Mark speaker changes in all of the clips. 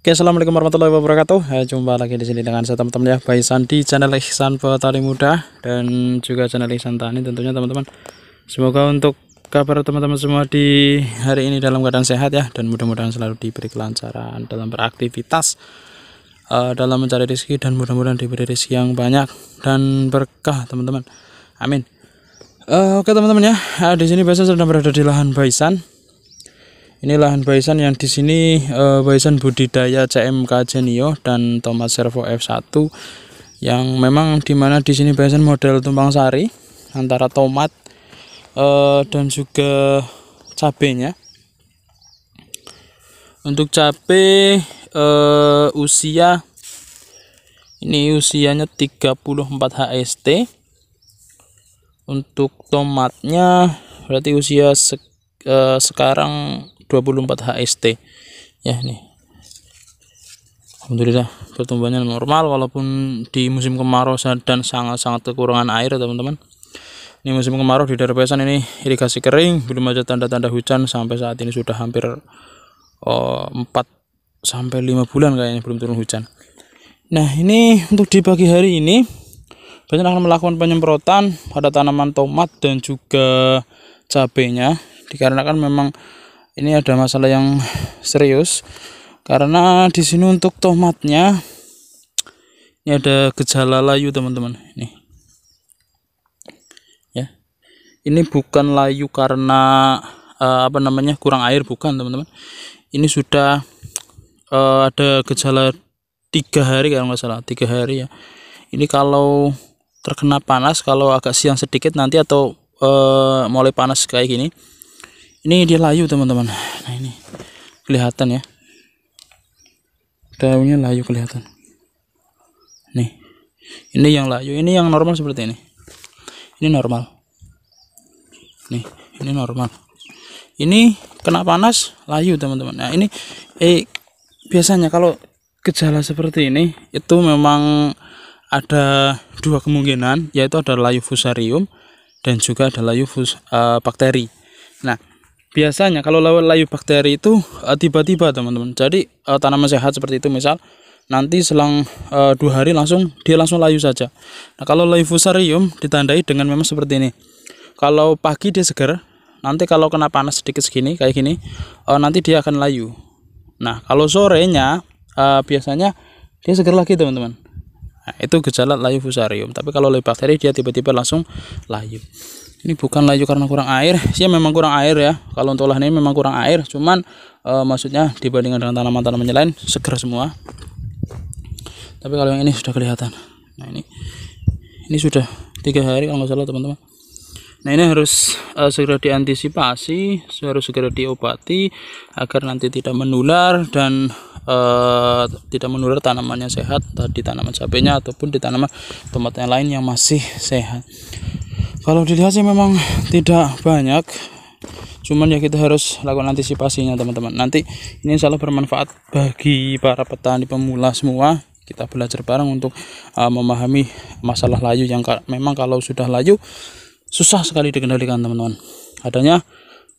Speaker 1: Oke, assalamualaikum warahmatullahi wabarakatuh. Jumpa lagi di sini dengan saya teman-teman ya, Baisan di channel Ihsan Petani Muda dan juga channel Ihsan Tani tentunya teman-teman. Semoga untuk kabar teman-teman semua di hari ini dalam keadaan sehat ya, dan mudah-mudahan selalu diberi kelancaran dalam beraktivitas, dalam mencari rezeki, dan mudah-mudahan diberi rezeki yang banyak dan berkah teman-teman. Amin. Oke teman-teman ya, di sini Baisan sedang berada di lahan Baisan. Ini lahan Baisan yang di sini Baisan budidaya CMK Genio dan tomat servo F1 yang memang dimana di sini Baisan model tumpang sari antara tomat dan juga cabenya. Untuk cabe usia ini usianya 34 HST. Untuk tomatnya berarti usia sekarang 24 HST ya. Nih alhamdulillah pertumbuhannya normal walaupun di musim kemarau dan sangat-sangat kekurangan air teman-teman. Ini musim kemarau di daerah Baisan ini irigasi kering, belum ada tanda-tanda hujan sampai saat ini, sudah hampir 4 sampai 5 bulan kayaknya belum turun hujan. Nah ini untuk di pagi hari ini Baisan akan melakukan penyemprotan pada tanaman tomat dan juga cabenya, dikarenakan memang ini ada masalah yang serius karena di sini untuk tomatnya ini ada gejala layu teman-teman. Nih ya, ini bukan layu karena kurang air, bukan teman-teman. Ini sudah ada gejala 3 hari kalau nggak salah, 3 hari ya. Ini kalau terkena panas, kalau agak siang sedikit nanti atau mulai panas kayak gini, ini dia layu teman-teman. Nah ini kelihatan ya, daunnya layu kelihatan. Nih ini yang layu, ini yang normal seperti ini. Ini normal. Nih ini normal. Ini kena panas layu teman-teman. Nah ini biasanya kalau gejala seperti ini itu memang ada 2 kemungkinan, yaitu ada layu fusarium dan juga ada layu bakteri. Nah biasanya kalau layu bakteri itu tiba-tiba teman-teman. Jadi tanaman sehat seperti itu, misal nanti selang 2 hari dia langsung layu saja. Nah kalau layu fusarium ditandai dengan memang seperti ini. Kalau pagi dia segar, nanti kalau kena panas sedikit segini kayak gini, nanti dia akan layu. Nah kalau sorenya biasanya dia segar lagi teman-teman. Nah, itu gejala layu fusarium. Tapi kalau layu bakteri dia tiba-tiba langsung layu. Ini bukan layu karena kurang air, sih memang kurang air ya. Kalau untuk lahan ini memang kurang air, cuman maksudnya dibandingkan dengan tanaman-tanaman yang lain segar semua. Tapi kalau yang ini sudah kelihatan. Nah ini sudah 3 hari kalau nggak salah teman-teman. Nah ini harus segera diantisipasi, harus segera diobati agar nanti tidak menular dan tidak menular tanamannya sehat, di tanaman cabenya ataupun di tanaman tomat yang lain yang masih sehat. Kalau dilihat sih memang tidak banyak, cuman ya kita harus lakukan antisipasinya teman-teman. Nanti ini insya Allah bermanfaat bagi para petani pemula semua. Kita belajar bareng untuk memahami masalah layu yang memang kalau sudah layu susah sekali dikendalikan teman-teman. Adanya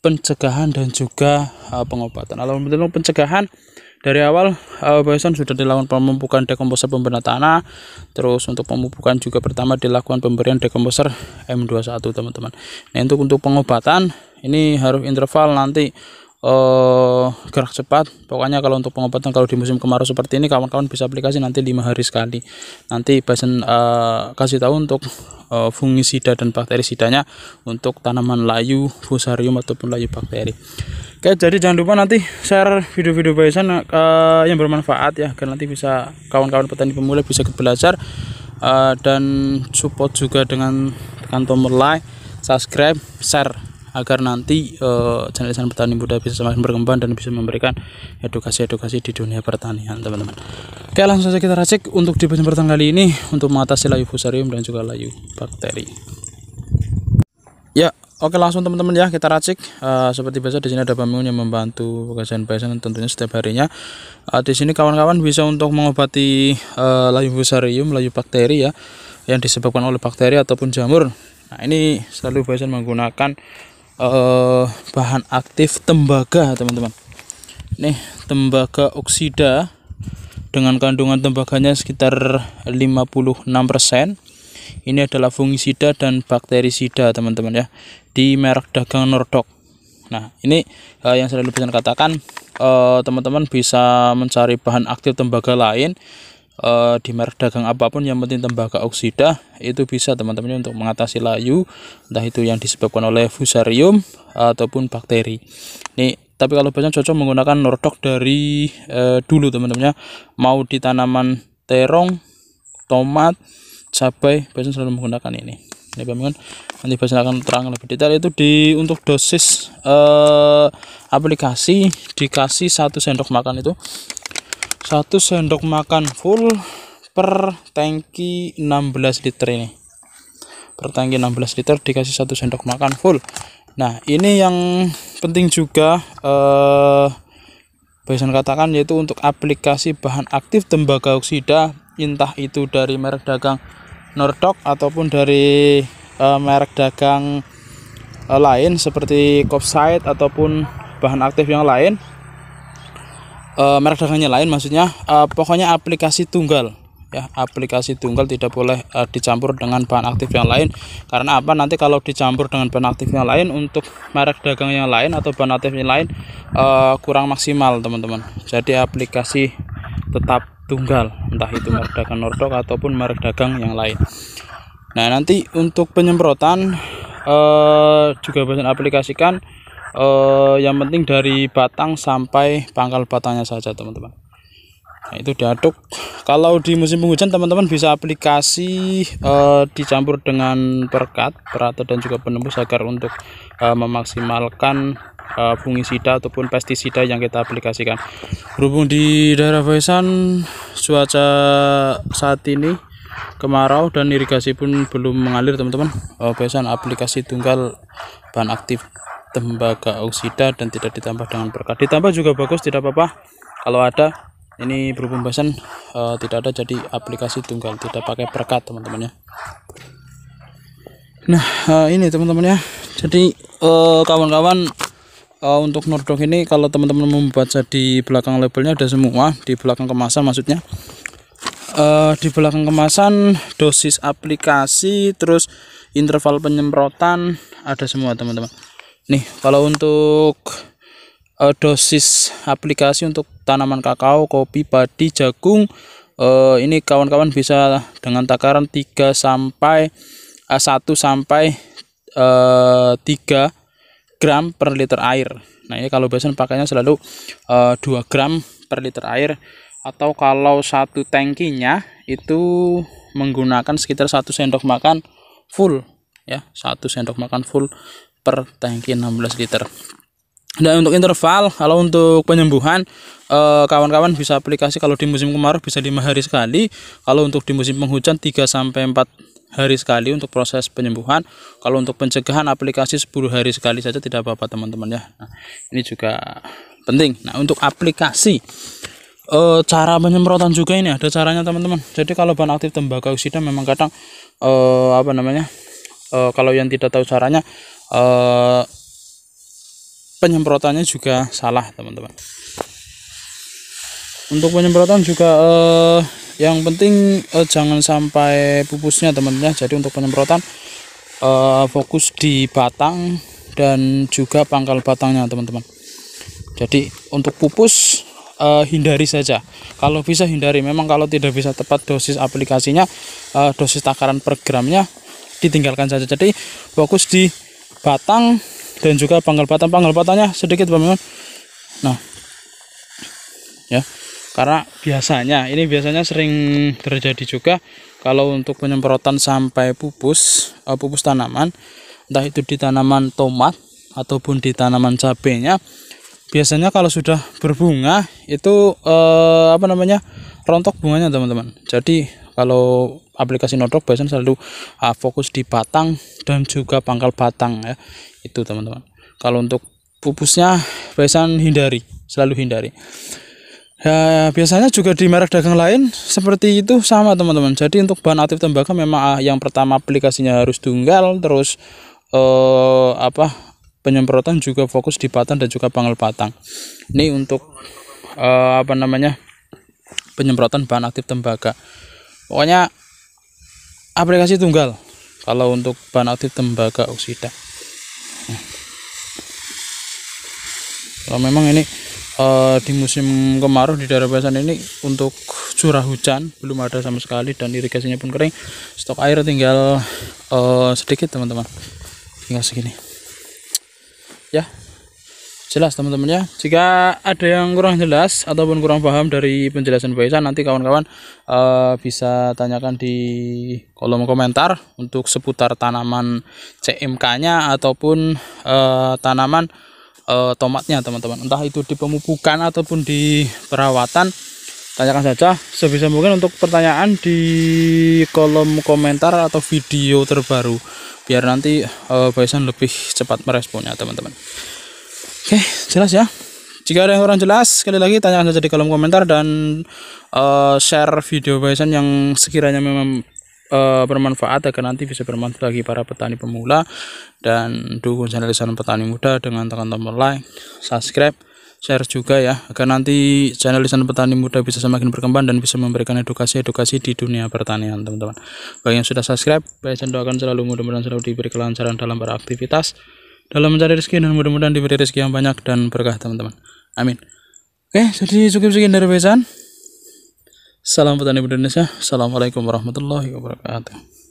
Speaker 1: pencegahan dan juga pengobatan. Alhamdulillah pencegahan dari awal Baisan sudah dilakukan pemupukan dekomposer pembenahan tanah. Terus untuk pemupukan juga pertama dilakukan pemberian dekomposer M21 teman-teman. Nah untuk pengobatan ini harus interval nanti gerak cepat. Pokoknya kalau untuk pengobatan kalau di musim kemarau seperti ini kawan-kawan bisa aplikasi nanti 5 hari sekali. Nanti Baisan kasih tahu untuk fungisida dan bakterisidanya untuk tanaman layu fusarium ataupun layu bakteri. Oke, jadi jangan lupa nanti share video-video Baisan yang bermanfaat ya, agar nanti bisa kawan-kawan petani pemula bisa belajar, dan support juga dengan tekan tombol like, subscribe, share agar nanti channel Ihsan Petani Muda bisa semakin berkembang dan bisa memberikan edukasi-edukasi di dunia pertanian teman-teman. Oke, langsung saja kita racik untuk di penyemprotan kali ini untuk mengatasi layu fusarium dan juga layu bakteri. Ya, oke langsung teman-teman ya kita racik. Seperti biasa di sini ada Pak Miun yang membantu pekerjaan Baisan tentunya setiap harinya. Di sini kawan-kawan bisa untuk mengobati layu fusarium, layu bakteri ya, yang disebabkan oleh bakteri ataupun jamur. Nah ini selalu Baisan menggunakan bahan aktif tembaga teman-teman. Nih tembaga oksida dengan kandungan tembaganya sekitar 56%. Ini adalah fungisida dan bakterisida teman-teman ya, di merek dagang Nordok. Nah ini yang saya lupa katakan, teman-teman bisa mencari bahan aktif tembaga lain di merek dagang apapun, yang penting tembaga oksida itu bisa teman-teman untuk mengatasi layu, entah itu yang disebabkan oleh fusarium ataupun bakteri. Ini tapi kalau Besan cocok menggunakan Nordok dari dulu teman-teman ya, mau di tanaman terong, tomat, cabai, Besan selalu menggunakan ini. Ini teman-teman, nanti Besan akan terang lebih detail. Itu untuk dosis aplikasi dikasih 1 sendok makan, itu 1 sendok makan full per tangki 16 liter ini. Per tangki 16 liter dikasih 1 sendok makan full. Nah ini yang penting juga Besan katakan, yaitu untuk aplikasi bahan aktif tembaga oksida, entah itu dari merek dagang Nordok ataupun dari merek dagang lain seperti Kopside ataupun bahan aktif yang lain, merek dagangnya lain maksudnya, pokoknya aplikasi tunggal ya, aplikasi tunggal, tidak boleh dicampur dengan bahan aktif yang lain. Karena apa, nanti kalau dicampur dengan bahan aktif yang lain untuk merek dagang yang lain atau bahan aktif yang lain kurang maksimal teman-teman. Jadi aplikasi tetap tunggal, entah itu merek dagang Nordok ataupun merek dagang yang lain. Nah nanti untuk penyemprotan juga bisa aplikasikan, yang penting dari batang sampai pangkal batangnya saja teman-teman. Nah, itu diaduk. Kalau di musim penghujan teman-teman bisa aplikasi dicampur dengan perekat, perata dan juga penembus agar untuk memaksimalkan fungisida ataupun pestisida yang kita aplikasikan. Berhubung di daerah Besan cuaca saat ini kemarau dan irigasi pun belum mengalir teman-teman, Besan aplikasi tunggal bahan aktif tembaga oksida dan tidak ditambah dengan perekat. Ditambah juga bagus, tidak apa-apa kalau ada. Ini berhubung Besan tidak ada, jadi aplikasi tunggal, tidak pakai perekat teman-teman ya. Nah ini teman-teman ya, jadi kawan-kawan, untuk Nordok ini kalau teman-teman membaca di belakang labelnya ada semua, di belakang kemasan maksudnya, di belakang kemasan dosis aplikasi terus interval penyemprotan ada semua teman-teman. Nih kalau untuk dosis aplikasi untuk tanaman kakao, kopi, padi, jagung, ini kawan-kawan bisa dengan takaran 1 sampai 3 gram per liter air. Nah ini kalau biasanya pakainya selalu 2 gram per liter air, atau kalau satu tangkinya itu menggunakan sekitar 1 sendok makan full ya, 1 sendok makan full per tangki 16 liter. Dan untuk interval, kalau untuk penyembuhan, kawan-kawan bisa aplikasi kalau di musim kemarau bisa 5 hari sekali, kalau untuk di musim penghujan 3 sampai 4 hari sekali untuk proses penyembuhan. Kalau untuk pencegahan aplikasi 10 hari sekali saja, tidak apa-apa teman-teman ya. Nah, ini juga penting. Nah untuk aplikasi, cara penyemprotan juga ini ada caranya teman-teman. Jadi kalau bahan aktif tembaga oksida memang kadang kalau yang tidak tahu caranya, penyemprotannya juga salah teman-teman. Untuk penyemprotan juga yang penting jangan sampai pupusnya teman-teman. Jadi untuk penyemprotan fokus di batang dan juga pangkal batangnya teman-teman. Jadi untuk pupus hindari saja, kalau bisa hindari. Memang kalau tidak bisa tepat dosis aplikasinya, dosis takaran per gramnya ditinggalkan saja. Jadi fokus di batang dan juga pangkal batang. Pangkal batangnya sedikit teman-teman. Nah ya, karena biasanya sering terjadi juga kalau untuk penyemprotan sampai pupus tanaman, entah itu di tanaman tomat ataupun di tanaman cabenya, biasanya kalau sudah berbunga itu rontok bunganya teman-teman. Jadi kalau aplikasi Nordok biasanya selalu fokus di batang dan juga pangkal batang ya, itu teman-teman. Kalau untuk pupusnya biasanya selalu hindari. Ya, biasanya juga di merek dagang lain seperti itu sama teman-teman. Jadi untuk bahan aktif tembaga memang yang pertama aplikasinya harus tunggal, terus penyemprotan juga fokus di batang dan juga pangkal batang. Ini untuk penyemprotan bahan aktif tembaga. Pokoknya aplikasi tunggal kalau untuk bahan aktif tembaga oksida. Kalau memang ini di musim kemarau di daerah Basan ini untuk curah hujan belum ada sama sekali dan irigasinya pun kering, stok air tinggal sedikit teman-teman, tinggal segini ya. Jelas teman-teman ya. Jika ada yang kurang jelas ataupun kurang paham dari penjelasan Baisan, nanti kawan-kawan bisa tanyakan di kolom komentar untuk seputar tanaman CMK-nya ataupun tanaman tomatnya teman-teman, entah itu di pemupukan ataupun di perawatan. Tanyakan saja sebisa mungkin untuk pertanyaan di kolom komentar atau video terbaru, biar nanti Baisan lebih cepat meresponnya teman-teman. Oke, jelas ya. Jika ada yang kurang jelas, sekali lagi tanyakan saja di kolom komentar dan share video Baisan yang sekiranya memang bermanfaat, agar nanti bisa bermanfaat bagi para petani pemula. Dan dukung channel Lisan Petani Muda dengan tekan tombol like, subscribe, share juga ya, agar nanti channel Lisan Petani Muda bisa semakin berkembang dan bisa memberikan edukasi-edukasi di dunia pertanian teman-teman. Bagi yang sudah subscribe, Baisan doakan selalu mudah-mudahan selalu diberi kelancaran dalam beraktivitas, dalam mencari rezeki, dan mudah-mudahan diberi rezeki yang banyak dan berkah teman-teman. Amin. Oke, jadi cukup sekian dari Baisan. Salam petani Indonesia. Assalamualaikum warahmatullahi wabarakatuh.